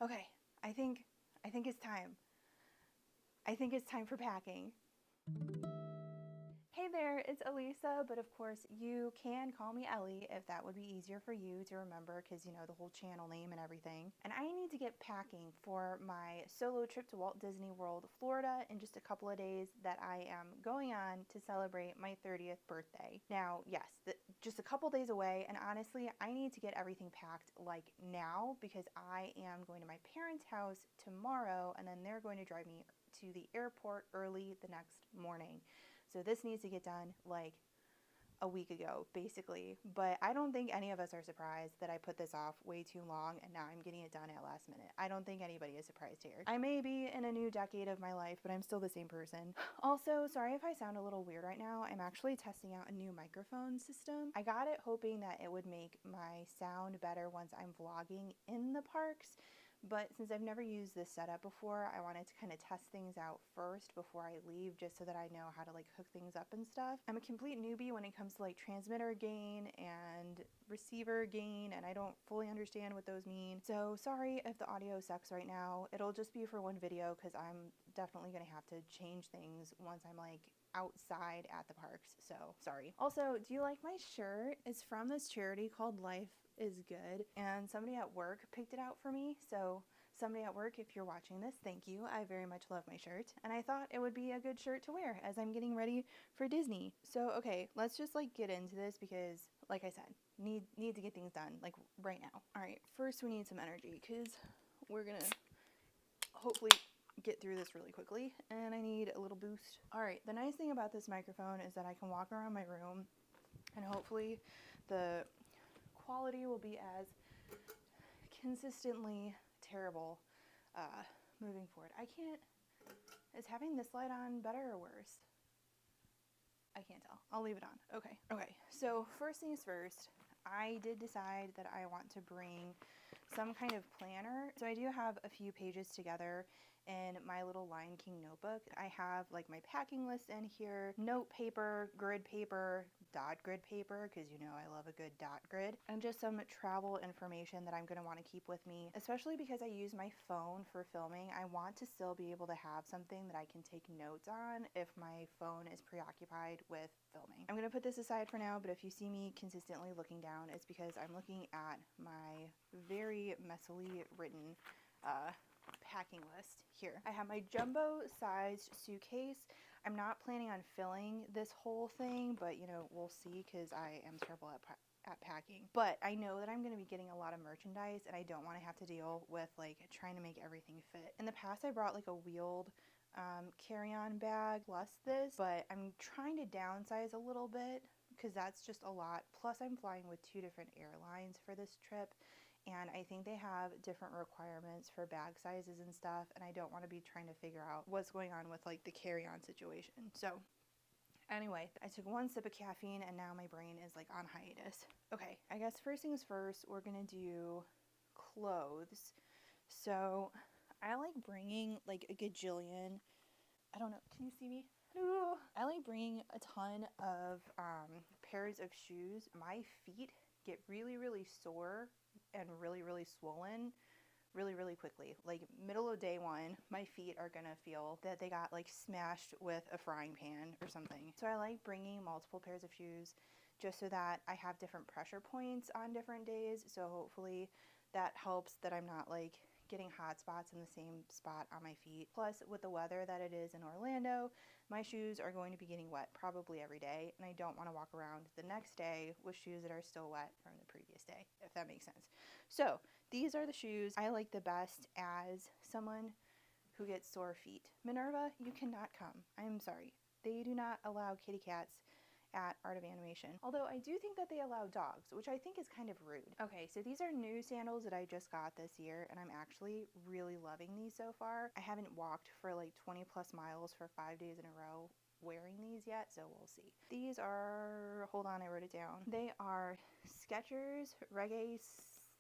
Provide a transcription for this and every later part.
Okay, I think it's time. I think it's time for packing. Hey there, it's Elisa, but of course you can call me Ellie if that would be easier for you to remember because you know the whole channel name and everything. And I need to get packing for my solo trip to Walt Disney World, Florida in just a couple of days that I am going on to celebrate my 30th birthday. Now, yes, just a couple days away, and honestly, I need to get everything packed like now because I am going to my parents' house tomorrow and then they're going to drive me to the airport early the next morning. So this needs to get done like a week ago, basically. But I don't think any of us are surprised that I put this off way too long and now I'm getting it done at last minute. I don't think anybody is surprised here. I may be in a new decade of my life, but I'm still the same person. Also, sorry if I sound a little weird right now. I'm actually testing out a new microphone system. I got it hoping that it would make my sound better once I'm vlogging in the parks. But since I've never used this setup before, I wanted to kind of test things out first before I leave just so that I know how to like hook things up and stuff. I'm a complete newbie when it comes to like transmitter gain and receiver gain, and I don't fully understand what those mean. So sorry if the audio sucks right now. It'll just be for one video because I'm definitely going to have to change things once I'm like outside at the parks. So sorry. Also, do you like my shirt? It's from this charity called Life is Good, and somebody at work picked it out for me. So somebody at work, if you're watching this, thank you. I very much love my shirt, and I thought it would be a good shirt to wear as I'm getting ready for Disney. So okay, let's just like get into this because like I said, need to get things done like right now. All right, first we need some energy because we're gonna hopefully get through this really quickly, and I need a little boost. All right, the nice thing about this microphone is that I can walk around my room and hopefully the quality will be as consistently terrible moving forward. Is having this light on better or worse? I can't tell. I'll leave it on. Okay, so first things first, I did decide that I want to bring some kind of planner. So I do have a few pages together in my little Lion King notebook. I have like my packing list in here, note paper, grid paper, dot grid paper, because you know I love a good dot grid, and just some travel information that I'm going to want to keep with me, especially because I use my phone for filming. I want to still be able to have something that I can take notes on if my phone is preoccupied with filming. I'm going to put this aside for now, but if you see me consistently looking down, it's because I'm looking at my very messily written packing list here. I have my jumbo sized suitcase. I'm not planning on filling this whole thing, but you know, we'll see because I am terrible at packing. But I know that I'm going to be getting a lot of merchandise and I don't want to have to deal with like trying to make everything fit. In the past, I brought like a wheeled carry-on bag plus this, but I'm trying to downsize a little bit because that's just a lot. Plus I'm flying with 2 different airlines for this trip, and I think they have different requirements for bag sizes and stuff, and I don't want to be trying to figure out what's going on with like the carry-on situation. So anyway, I took 1 sip of caffeine and now my brain is like on hiatus. Okay, I guess first things first, we're gonna do clothes. So I like bringing like a gajillion, I don't know, can you see me? Ooh. I like bringing a ton of pairs of shoes. My feet get really sore and really swollen really quickly. Like middle of day one, my feet are gonna feel that they got like smashed with a frying pan or something. So I like bringing multiple pairs of shoes just so that I have different pressure points on different days. So hopefully that helps that I'm not like getting hot spots in the same spot on my feet. Plus, with the weather that it is in Orlando, my shoes are going to be getting wet probably every day, and I don't want to walk around the next day with shoes that are still wet from the previous day, if that makes sense. So these are the shoes I like the best as someone who gets sore feet. Minerva, you cannot come. I'm sorry. They do not allow kitty cats at Art of Animation. Although I do think that they allow dogs, which I think is kind of rude. Okay, so these are new sandals that I just got this year, and I'm actually really loving these so far. I haven't walked for like 20 plus miles for 5 days in a row wearing these yet, so we'll see. These are, hold on, I wrote it down. They are Skechers Reggae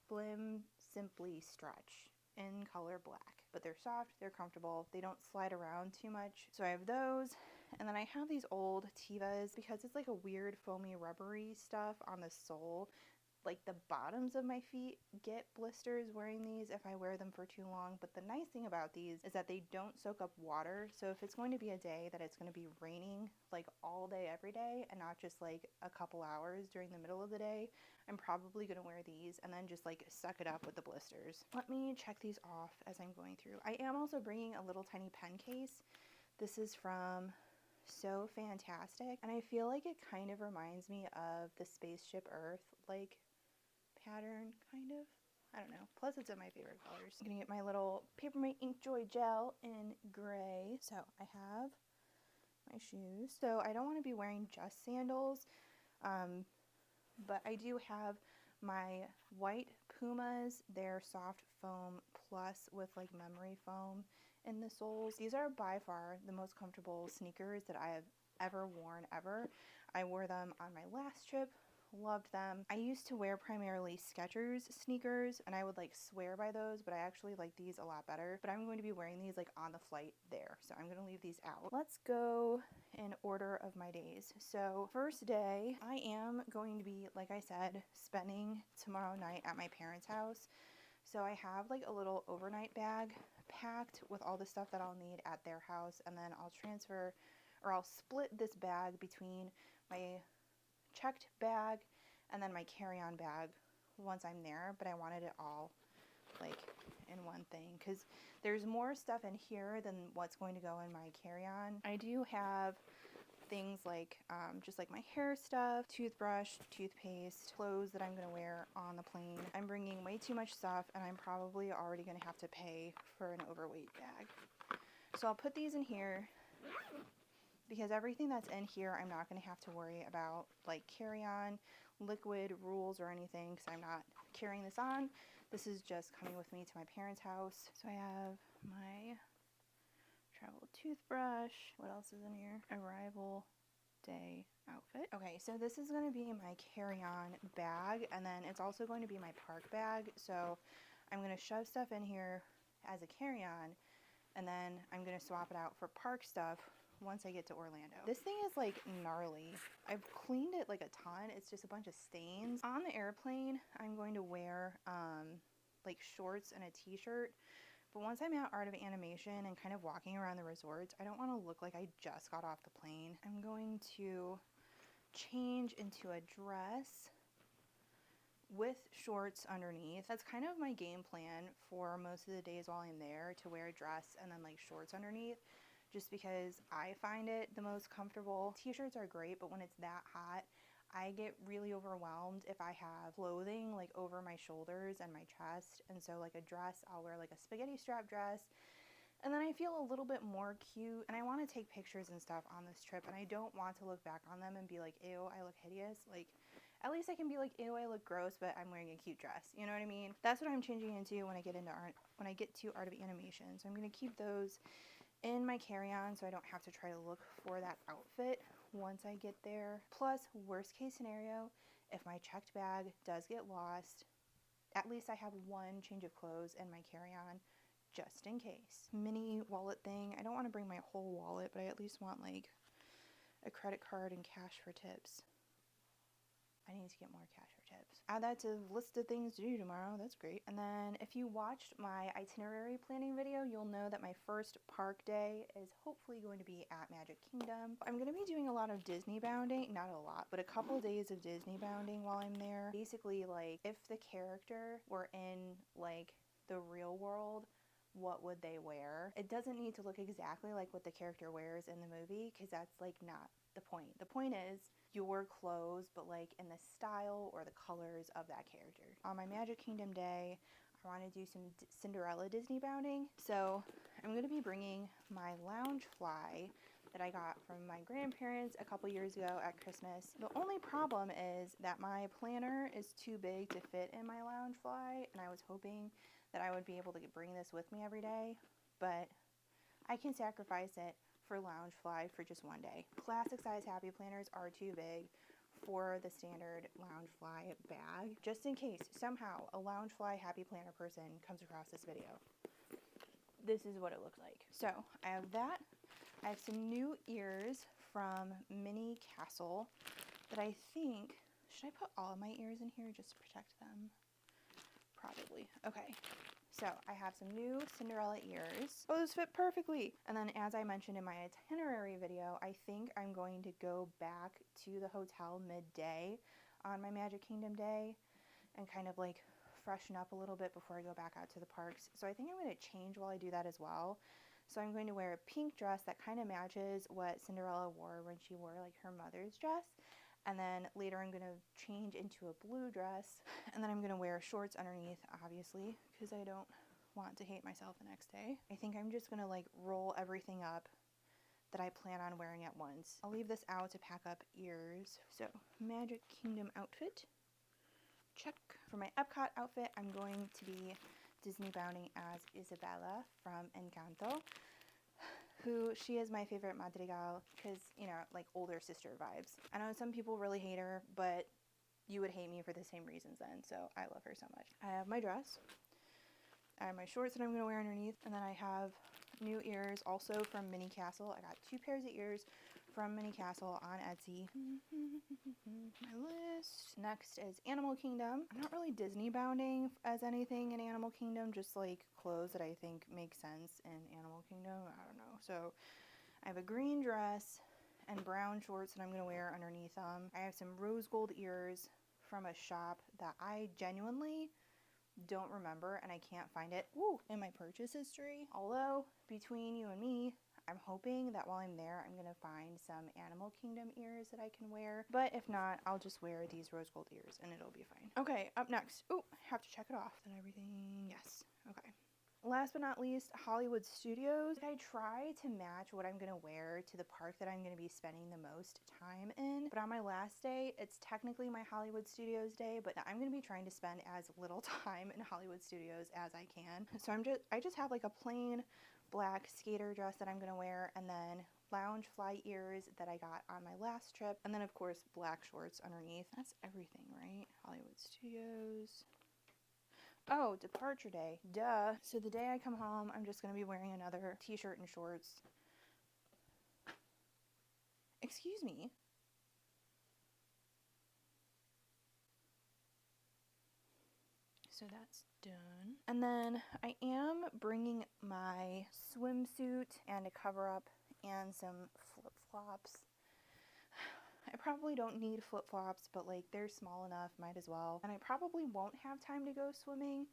Slim Simply Stretch in color black. But they're soft, they're comfortable, they don't slide around too much. So I have those. And then I have these old Tevas because it's like a weird foamy rubbery stuff on the sole like the bottoms of my feet get blisters wearing these if I wear them for too long. But the nice thing about these is that they don't soak up water. So if it's going to be a day that it's going to be raining like all day every day and not just like a couple hours during the middle of the day, I'm probably going to wear these and then just like suck it up with the blisters. Let me check these off as I'm going through. I am also bringing a little tiny pen case. This is from So Fantastic, and I feel like it kind of reminds me of the Spaceship Earth like pattern, kind of. I don't know. Plus it's in my favorite colors. I'm gonna get my little Papermate Inkjoy gel in gray. So I have my shoes. So I don't want to be wearing just sandals, but I do have my white Pumas. They're soft foam plus with like memory foam in the soles. These are by far the most comfortable sneakers that I have ever worn ever. I wore them on my last trip. Loved them. I used to wear primarily Skechers sneakers and I would like swear by those, but I actually like these a lot better. But I'm going to be wearing these like on the flight there, so I'm going to leave these out. Let's go in order of my days. So first day, I am going to be, like I said, spending tomorrow night at my parents' house. So I have like a little overnight bag packed with all the stuff that I'll need at their house, and then I'll split this bag between my checked bag and then my carry-on bag once I'm there, but I wanted it all like in one thing because there's more stuff in here than what's going to go in my carry-on. I do have things like just like my hair stuff, toothbrush, toothpaste, clothes that I'm going to wear on the plane. I'm bringing way too much stuff and I'm probably already going to have to pay for an overweight bag. So I'll put these in here because everything that's in here I'm not going to have to worry about like carry-on, liquid, rules, or anything because I'm not carrying this on. This is just coming with me to my parents' house. So I have my travel toothbrush. What else is in here? Arrival day outfit. Okay, so this is going to be my carry-on bag, and then it's also going to be my park bag. So I'm going to shove stuff in here as a carry-on, and then I'm going to swap it out for park stuff once I get to Orlando. This thing is like gnarly. I've cleaned it like a ton. It's just a bunch of stains. On the airplane, I'm going to wear like shorts and a t-shirt. But once I'm at Art of Animation and kind of walking around the resorts, I don't want to look like I just got off the plane. I'm going to change into a dress with shorts underneath. That's kind of my game plan for most of the days while I'm there, to wear a dress and then like shorts underneath, just because I find it the most comfortable. T-shirts are great, but when it's that hot, I get really overwhelmed if I have clothing like over my shoulders and my chest. And so like a dress, I'll wear like a spaghetti strap dress, and then I feel a little bit more cute, and I want to take pictures and stuff on this trip, and I don't want to look back on them and be like, ew, I look hideous. Like, at least I can be like, ew, I look gross, but I'm wearing a cute dress. You know what I mean? That's what I'm changing into when I get to Art of Animation. So I'm going to keep those in my carry-on so I don't have to try to look for that outfit once I get there. Plus, worst case scenario, if my checked bag does get lost, at least I have one change of clothes in my carry-on just in case. Mini wallet thing. I don't want to bring my whole wallet, but I at least want like a credit card and cash for tips. I need to get more cash for tips. Add that to the list of things to do tomorrow. That's great. And then if you watched my itinerary planning video, you'll know that my first park day is hopefully going to be at Magic Kingdom. I'm going to be doing a lot of Disney bounding. Not a lot, but a couple of days of Disney bounding while I'm there. Basically, like, if the character were in like the real world, what would they wear? It doesn't need to look exactly like what the character wears in the movie, because that's like not the point. The point is your clothes, but like in the style or the colors of that character. On my Magic Kingdom day, I want to do some Cinderella Disney bounding. So I'm going to be bringing my Loungefly that I got from my grandparents a couple years ago at Christmas. The only problem is that my planner is too big to fit in my Loungefly, and I was hoping that I would be able to bring this with me every day, but I can sacrifice it for Loungefly for just one day. Classic size happy planners are too big for the standard Loungefly bag. Just in case somehow a Loungefly happy planner person comes across this video, this is what it looks like. So I have that. I have some new ears from Mini Castle that I think Should I put all of my ears in here just to protect them? Probably. Okay. So I have some new Cinderella ears. Oh, those fit perfectly. And then as I mentioned in my itinerary video, I think I'm going to go back to the hotel midday on my Magic Kingdom day and kind of like freshen up a little bit before I go back out to the parks. So I think I'm going to change while I do that as well. So I'm going to wear a pink dress that kind of matches what Cinderella wore when she wore like her mother's dress. And then later I'm going to change into a blue dress, and then I'm going to wear shorts underneath, obviously, because I don't want to hate myself the next day. I think I'm just going to like roll everything up that I plan on wearing at once. I'll leave this out to pack up ears. So Magic Kingdom outfit, check. For my Epcot outfit, I'm going to be Disney bounding as Isabella from Encanto, who she is my favorite madrigal because, you know, like older sister vibes. I know some people really hate her, but you would hate me for the same reasons then, so I love her so much. I have my dress, I have my shorts that I'm going to wear underneath, and then I have new ears also from Mini Castle. I got 2 pairs of ears from Mini Castle on Etsy. My list. Next is Animal Kingdom. I'm not really Disney bounding as anything in Animal Kingdom, just like clothes that I think make sense in Animal Kingdom. I don't know. So I have a green dress and brown shorts that I'm going to wear underneath them. I have some rose gold ears from a shop that I genuinely don't remember and I can't find it in my purchase history. Although between you and me, I'm hoping that while I'm there, I'm going to find some Animal Kingdom ears that I can wear. But if not, I'll just wear these rose gold ears and it'll be fine. Okay, up next. Oh, I have to check it off. Then everything, yes. Okay. Last but not least, Hollywood Studios. I try to match what I'm going to wear to the park that I'm going to be spending the most time in. But on my last day, it's technically my Hollywood Studios day, but I'm going to be trying to spend as little time in Hollywood Studios as I can. So I just have like a plain black skater dress that I'm going to wear, and then lounge fly ears that I got on my last trip, and then of course black shorts underneath. That's everything, right? Hollywood Studios. Oh, departure day. Duh. So the day I come home, I'm just going to be wearing another t-shirt and shorts. Excuse me. So that's done. And then I am bringing my swimsuit and a cover-up and some flip-flops. I probably don't need flip-flops, but like they're small enough, might as well. And I probably won't have time to go swimming,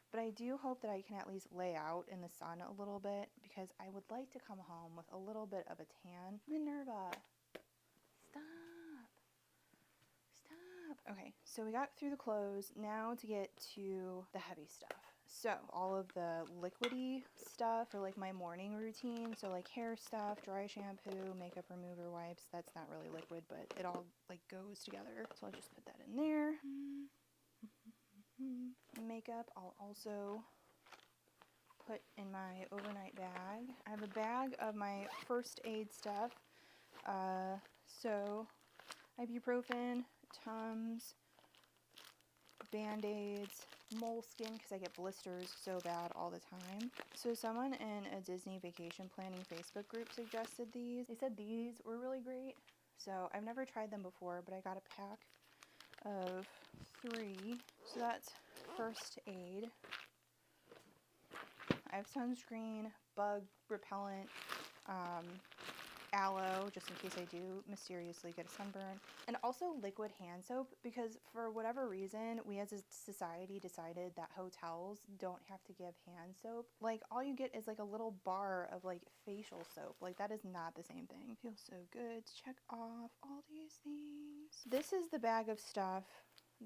but I do hope that I can at least lay out in the sun a little bit because I would like to come home with a little bit of a tan. Minerva, stop. Okay, so we got through the clothes. Now to get to the heavy stuff. So all of the liquidy stuff for like my morning routine. So like hair stuff, dry shampoo, makeup remover wipes. That's not really liquid, but it all like goes together. So I'll just put that in there. Makeup I'll also put in my overnight bag. I have a bag of my first aid stuff. So ibuprofen, Tums, Band-Aids, moleskin because I get blisters so bad all the time. So someone in a Disney vacation planning Facebook group suggested these. They said these were really great. So I've never tried them before, but I got a pack of 3. So that's first aid. I have sunscreen, bug repellent, aloe, just in case I do mysteriously get a sunburn, and also liquid hand soap because for whatever reason, we as a society decided that hotels don't have to give hand soap. Like all you get is like a little bar of like facial soap. Like that is not the same thing. Feels so good to check off all these things. This is the bag of stuff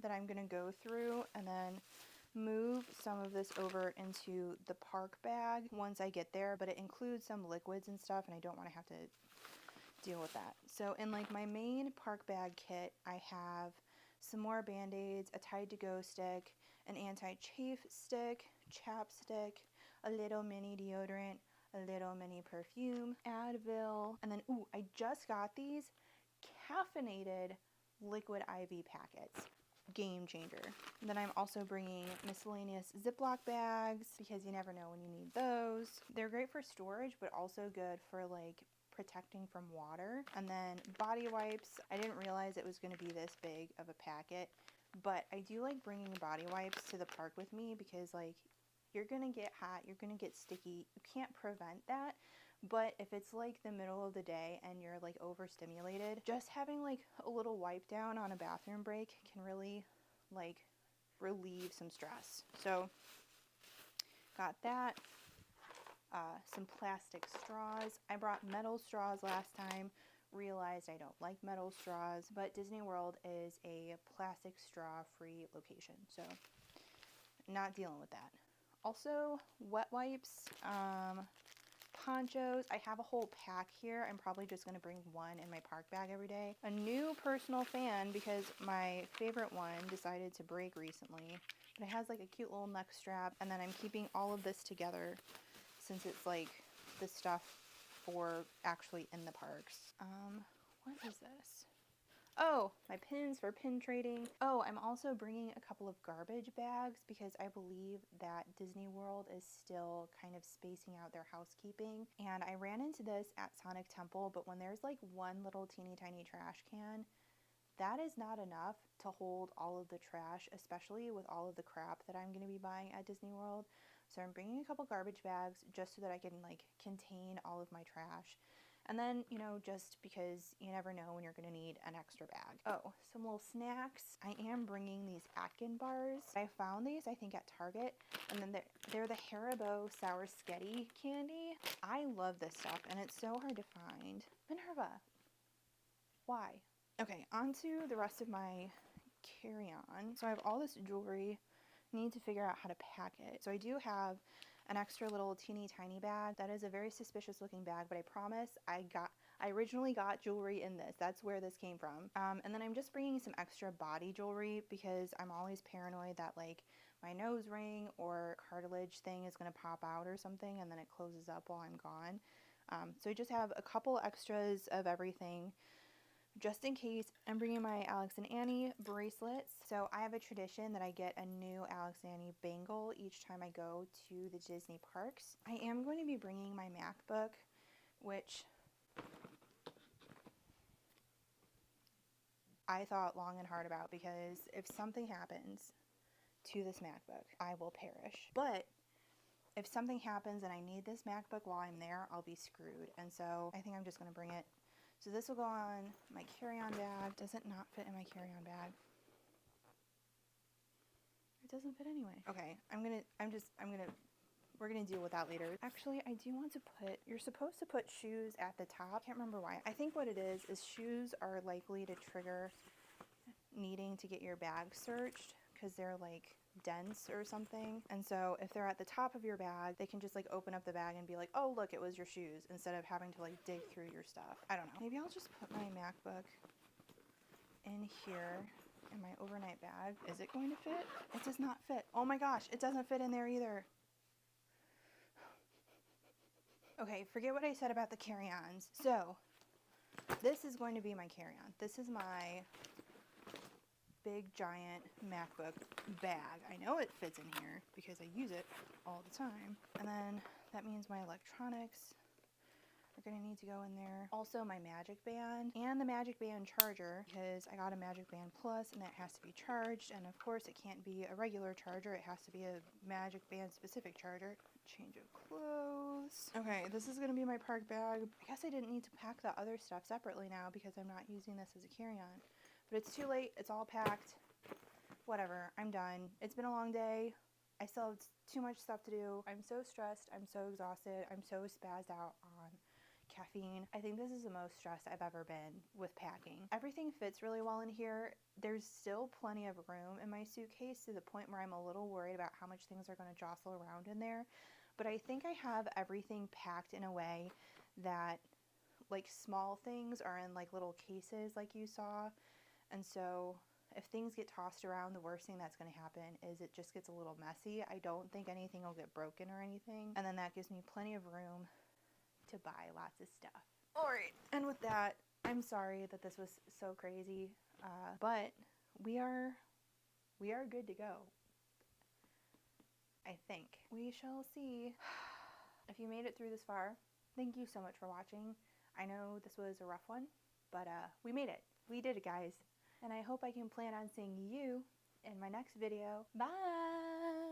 that I'm gonna go through and then move some of this over into the park bag once I get there, but it includes some liquids and stuff and I don't want to have to deal with that. So in like my main park bag kit, I have some more Band-Aids, a Tide to Go stick, an anti-chafe stick, chapstick, a little mini deodorant, a little mini perfume, Advil, and then I just got these caffeinated liquid IV packets. Game changer. And then I'm also bringing miscellaneous Ziploc bags because you never know when you need those. They're great for storage, but also good for like protecting from water. And then body wipes. I didn't realize it was going to be this big of a packet, but I do like bringing body wipes to the park with me because like you're going to get hot, you're going to get sticky. You can't prevent that. But if it's like the middle of the day and you're like overstimulated, just having like a little wipe down on a bathroom break can really like relieve some stress. So got that. Some plastic straws. I brought metal straws last time, realized I don't like metal straws, but Disney World is a plastic straw free location, so not dealing with that. Also, wet wipes, ponchos. I have a whole pack here. I'm probably just going to bring one in my park bag every day. A new personal fan because my favorite one decided to break recently, but it has like a cute little neck strap, and then I'm keeping all of this together since it's like the stuff for actually in the parks. What is this? Oh, my pins for pin trading. Oh, I'm also bringing a couple of garbage bags because I believe that Disney World is still kind of spacing out their housekeeping. And I ran into this at Sonic Temple, but when there's like one little teeny tiny trash can, that is not enough to hold all of the trash, especially with all of the crap that I'm going to be buying at Disney World. So I'm bringing a couple garbage bags just so that I can like contain all of my trash. And then, you know, just because you never know when you're going to need an extra bag. Oh, some little snacks. I am bringing these Atkin bars. I found these, I think, at Target. And then they're the Haribo Sour Sketty candy. I love this stuff, and it's so hard to find. Minerva, why? Okay, on to the rest of my carry-on. So I have all this jewelry. Need to figure out how to pack it. So I do have an extra little teeny tiny bag. That is a very suspicious looking bag, but I promise I originally got jewelry in this. That's where this came from. And then I'm just bringing some extra body jewelry because I'm always paranoid that like my nose ring or cartilage thing is going to pop out or something and then it closes up while I'm gone. So I just have a couple extras of everything just in case. I'm bringing my Alex and Annie bracelets. So I have a tradition that I get a new Alex and Annie bangle each time I go to the Disney parks. I am going to be bringing my MacBook, which I thought long and hard about because if something happens to this MacBook, I will perish. But if something happens and I need this MacBook while I'm there, I'll be screwed. And so I think I'm just going to bring it. So this will go on my carry-on bag. Does it not fit in my carry-on bag? It doesn't fit anyway. Okay, we're gonna deal with that later. Actually, I do want to you're supposed to put shoes at the top. Can't remember why. I think what it is shoes are likely to trigger needing to get your bag searched because they're like dense or something. And so if they're at the top of your bag, they can just like open up the bag and be like, oh look, it was your shoes, instead of having to like dig through your stuff. I don't know. Maybe I'll just put my MacBook in here in my overnight bag. Is it going to fit? It does not fit. Oh my gosh, it doesn't fit in there either. Okay, forget what I said about the carry-ons. So this is going to be my carry-on. This is my big giant MacBook bag. I know it fits in here because I use it all the time. And then that means my electronics are going to need to go in there. Also my Magic Band and the Magic Band charger because I got a Magic Band Plus and that has to be charged. And of course it can't be a regular charger. It has to be a Magic Band specific charger. Change of clothes. Okay, this is going to be my park bag. I guess I didn't need to pack the other stuff separately now because I'm not using this as a carry-on. But it's too late. It's all packed. Whatever. I'm done. It's been a long day. I still have too much stuff to do. I'm so stressed. I'm so exhausted. I'm so spazzed out on caffeine. I think this is the most stressed I've ever been with packing. Everything fits really well in here. There's still plenty of room in my suitcase to the point where I'm a little worried about how much things are going to jostle around in there. But I think I have everything packed in a way that like small things are in like little cases like you saw. And so if things get tossed around, the worst thing that's going to happen is it just gets a little messy. I don't think anything will get broken or anything. And then that gives me plenty of room to buy lots of stuff. All right. And with that, I'm sorry that this was so crazy, but we are good to go. I think. We shall see. If you made it through this far, thank you so much for watching. I know this was a rough one, but we made it. We did it, guys. And I hope I can plan on seeing you in my next video. Bye!